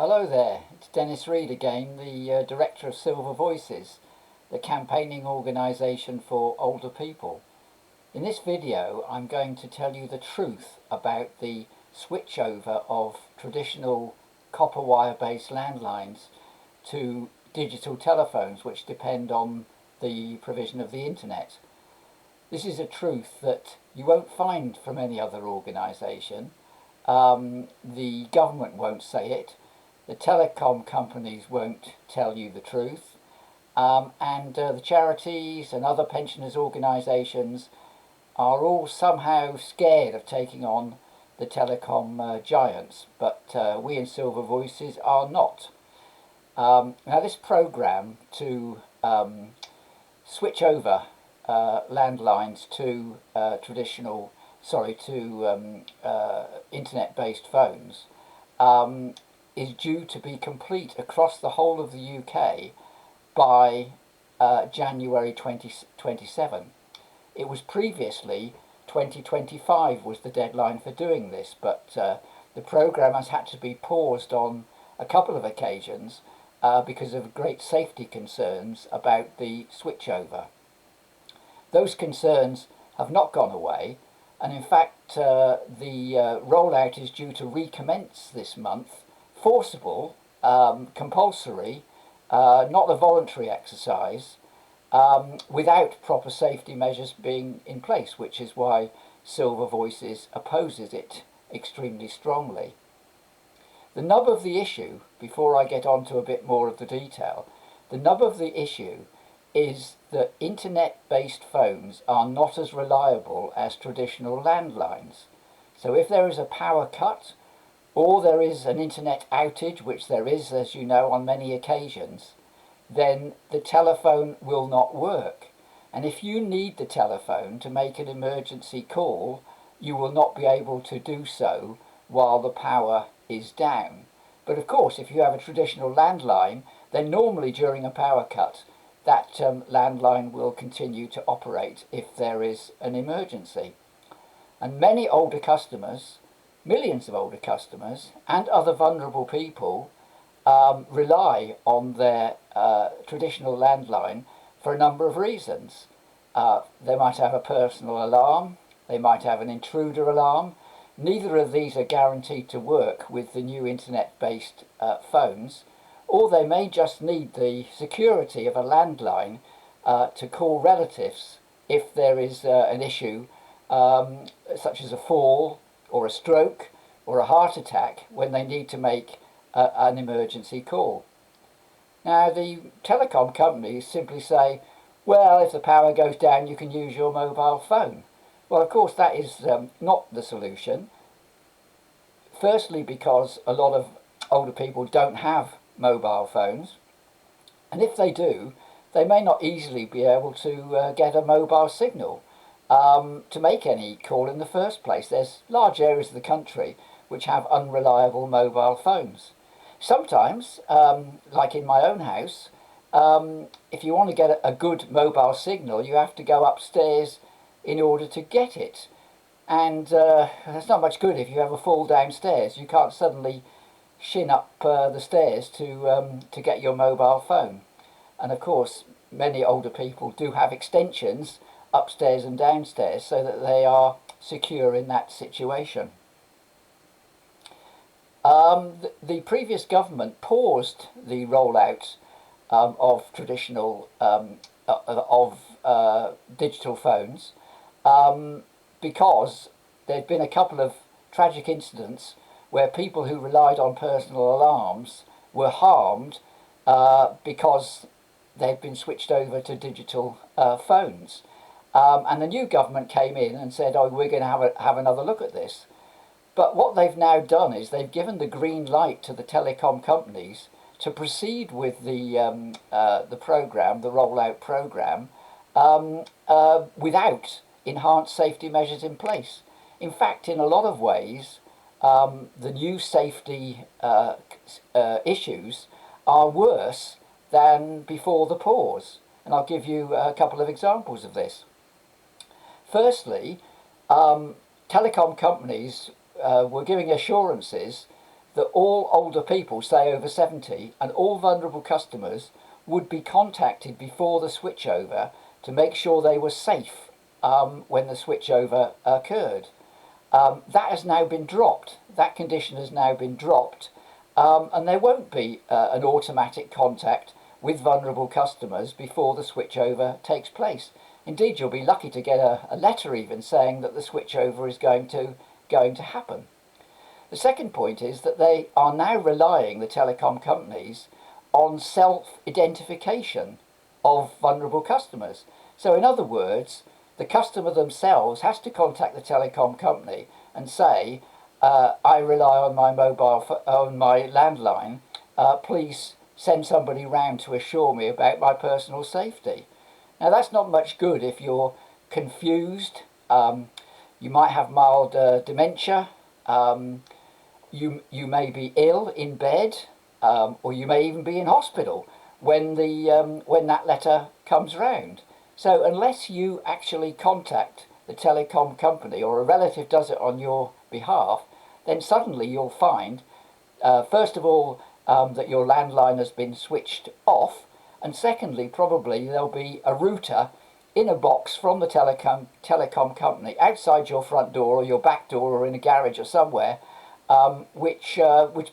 Hello there, it's Dennis Reed again, the Director of Silver Voices, the campaigning organisation for older people. In this video I'm going to tell you the truth about the switchover of traditional copper wire based landlines to digital telephones which depend on the provision of the internet. This is a truth that you won't find from any other organisation. The government won't say it. The telecom companies won't tell you the truth, and the charities and other pensioners' organisations are all somehow scared of taking on the telecom giants, but we in Silver Voices are not. Now this programme to switch over landlines to internet-based phones is due to be complete across the whole of the UK by January 2027. It was previously 2025 was the deadline for doing this, but the programme has had to be paused on a couple of occasions because of great safety concerns about the switchover. Those concerns have not gone away, and in fact the rollout is due to recommence this month. Forcible, compulsory, not a voluntary exercise, without proper safety measures being in place, which is why Silver Voices opposes it extremely strongly. The nub of the issue, before I get on to a bit more of the detail, the nub of the issue is that internet-based phones are not as reliable as traditional landlines. So if there is a power cut, or there is an internet outage, which there is, as you know, on many occasions, then the telephone will not work. And if you need the telephone to make an emergency call, you will not be able to do so while the power is down. But of course, if you have a traditional landline, then normally during a power cut, that landline will continue to operate if there is an emergency. And many older customers, millions of older customers and other vulnerable people rely on their traditional landline for a number of reasons. They might have a personal alarm, they might have an intruder alarm. Neither of these are guaranteed to work with the new internet-based phones, or they may just need the security of a landline to call relatives if there is an issue such as a fall or a stroke or a heart attack when they need to make an emergency call. Now the telecom companies simply say, well, if the power goes down you can use your mobile phone. Well, of course that is not the solution. Firstly, because a lot of older people don't have mobile phones, and if they do, they may not easily be able to get a mobile signal to make any call in the first place. There's large areas of the country which have unreliable mobile phones. Sometimes, like in my own house, if you want to get a good mobile signal, you have to go upstairs in order to get it. And it's not much good if you have a fall downstairs. You can't suddenly shin up the stairs to get your mobile phone. And of course, many older people do have extensions upstairs and downstairs so that they are secure in that situation. The previous government paused the rollout of traditional digital phones because there'd been a couple of tragic incidents where people who relied on personal alarms were harmed because they'd been switched over to digital phones. And the new government came in and said, oh, we're going to have another look at this. But what they've now done is they've given the green light to the telecom companies to proceed with the programme, the rollout programme, without enhanced safety measures in place. In fact, in a lot of ways, the new safety issues are worse than before the pause. And I'll give you a couple of examples of this. Firstly, telecom companies were giving assurances that all older people, say over 70, and all vulnerable customers would be contacted before the switchover to make sure they were safe when the switchover occurred. That has now been dropped. That condition has now been dropped, and there won't be an automatic contact with vulnerable customers before the switchover takes place. Indeed, you'll be lucky to get a letter even saying that the switchover is going to happen. The second point is that they are now relying, the telecom companies, on self-identification of vulnerable customers. So in other words, the customer themselves has to contact the telecom company and say, I rely on my on my landline, please send somebody round to assure me about my personal safety. Now that's not much good if you're confused, you might have mild dementia, you may be ill in bed, or you may even be in hospital when that letter comes round. So unless you actually contact the telecom company or a relative does it on your behalf, then suddenly you'll find, first of all, that your landline has been switched off, and secondly, probably there'll be a router in a box from the telecom company outside your front door or your back door or in a garage or somewhere, which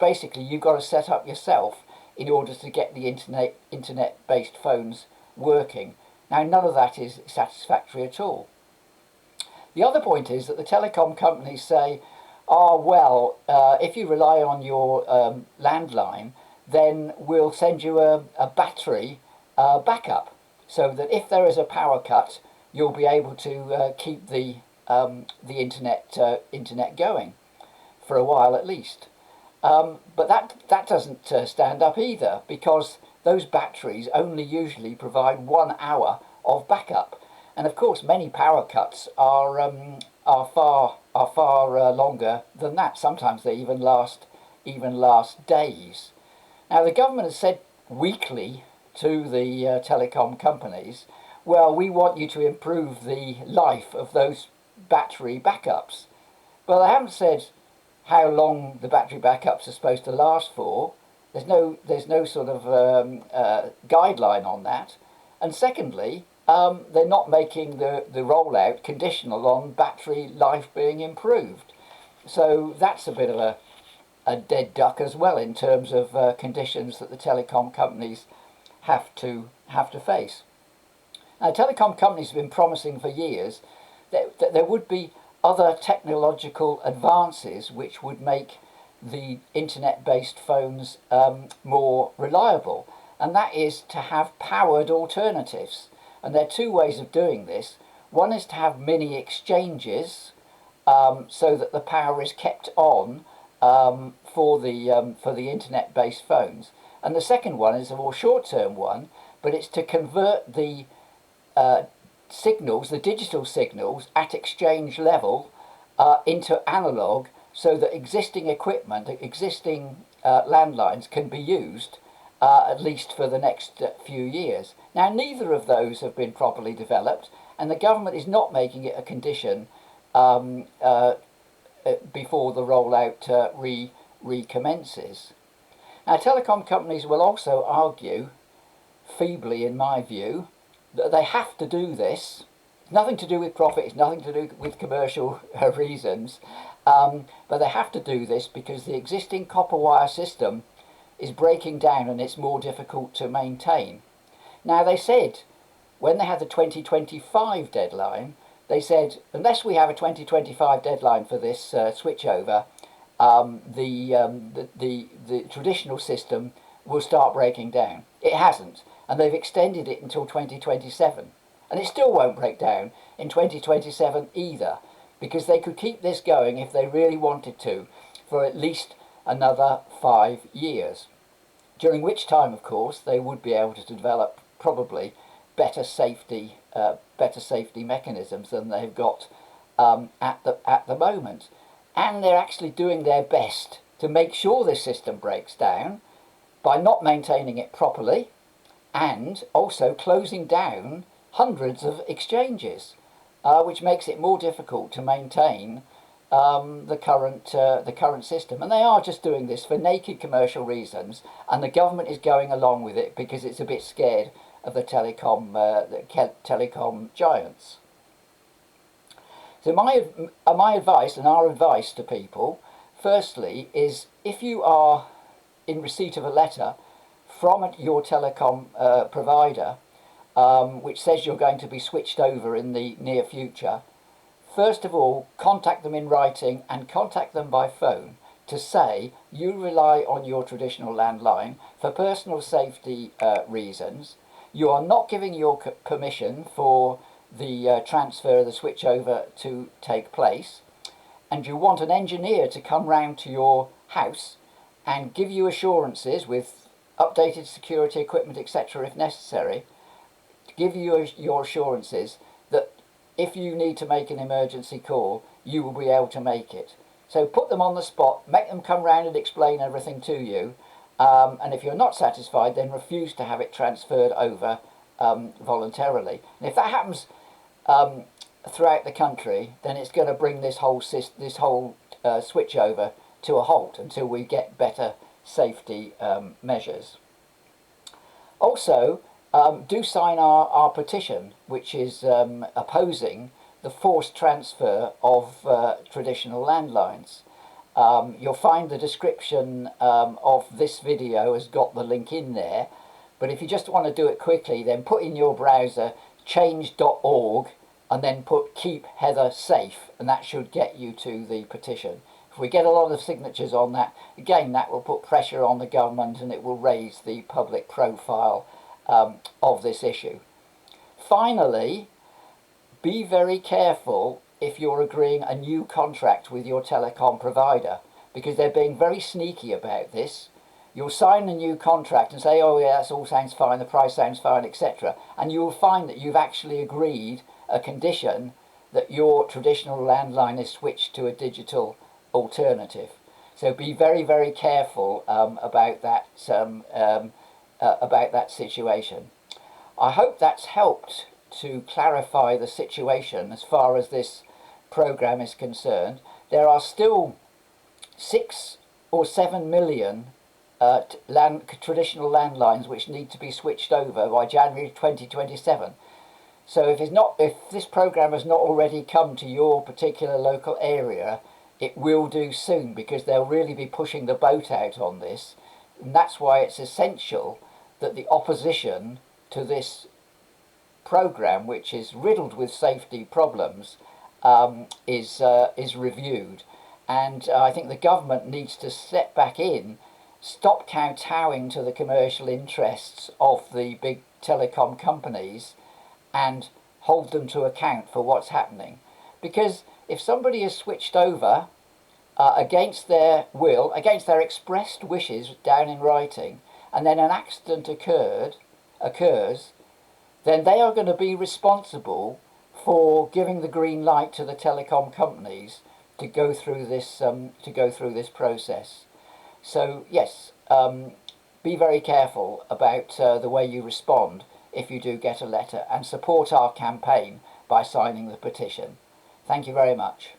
basically you've got to set up yourself in order to get the internet-based phones working. Now, none of that is satisfactory at all. The other point is that the telecom companies say, oh, well, if you rely on your landline, then we'll send you a battery backup, so that if there is a power cut, you'll be able to keep the internet going for a while at least. But that doesn't stand up either, because those batteries only usually provide 1 hour of backup, and of course many power cuts are far longer than that. Sometimes they even last days. Now the government has said weekly to the telecom companies, well, we want you to improve the life of those battery backups. Well, they haven't said how long the battery backups are supposed to last for. There's no sort of guideline on that. And secondly, they're not making the rollout conditional on battery life being improved. So that's a bit of a dead duck as well in terms of conditions that the telecom companies have to face. Now, telecom companies have been promising for years that there would be other technological advances which would make the internet-based phones more reliable, and that is to have powered alternatives. And there are two ways of doing this. One is to have mini exchanges, so that the power is kept on for the internet-based phones. And the second one is a more short-term one, but it's to convert the signals, the digital signals at exchange level, into analog, so that existing equipment, existing landlines can be used at least for the next few years. Now, neither of those have been properly developed, and the government is not making it a condition before the rollout recommences. Now, telecom companies will also argue, feebly in my view, that they have to do this. It's nothing to do with profit, it's nothing to do with commercial reasons, but they have to do this because the existing copper wire system is breaking down and it's more difficult to maintain. Now, they said, when they had the 2025 deadline, they said, unless we have a 2025 deadline for this switchover, the traditional system will start breaking down. It hasn't, and they've extended it until 2027. And it still won't break down in 2027 either, because they could keep this going if they really wanted to for at least another 5 years, during which time, of course, they would be able to develop probably better safety mechanisms than they've got at the moment. And they're actually doing their best to make sure this system breaks down by not maintaining it properly, and also closing down hundreds of exchanges, which makes it more difficult to maintain the current system, and they are just doing this for naked commercial reasons, and the government is going along with it because it's a bit scared of the telecom giants. So my advice and our advice to people, firstly, is if you are in receipt of a letter from your telecom provider which says you're going to be switched over in the near future, first of all, contact them in writing and contact them by phone to say you rely on your traditional landline for personal safety reasons. You are not giving your permission for the transfer, the switchover to take place, and you want an engineer to come round to your house and give you assurances with updated security equipment, etc., if necessary, to give you your assurances that if you need to make an emergency call, you will be able to make it. So put them on the spot, make them come round and explain everything to you, and if you're not satisfied, then refuse to have it transferred over voluntarily. And if that happens throughout the country, then it's going to bring this whole switch over to a halt until we get better safety measures. Also, do sign our petition, which is opposing the forced transfer of traditional landlines. You'll find the description of this video has got the link in there, but if you just want to do it quickly, then put in your browser change.org and then put keep Heather safe, and that should get you to the petition. If we get a lot of signatures on that, again, that will put pressure on the government and it will raise the public profile of this issue. Finally, be very careful if you're agreeing a new contract with your telecom provider, because they're being very sneaky about this. You'll sign a new contract and say, oh yeah, that all sounds fine, the price sounds fine, etc. And you'll find that you've actually agreed a condition that your traditional landline is switched to a digital alternative. So be very, very careful about that situation. I hope that's helped to clarify the situation as far as this program is concerned. There are still 6 or 7 million traditional landlines which need to be switched over by January 2027. So if this program has not already come to your particular local area, it will do soon, because they'll really be pushing the boat out on this. And that's why it's essential that the opposition to this program, which is riddled with safety problems, is reviewed. And I think the government needs to step back in, stop kowtowing to the commercial interests of the big telecom companies, and hold them to account for what's happening. Because if somebody is switched over against their will, against their expressed wishes down in writing, and then an accident occurs, then they are going to be responsible for giving the green light to the telecom companies to go through this process. So yes, be very careful about the way you respond if you do get a letter, and support our campaign by signing the petition. Thank you very much.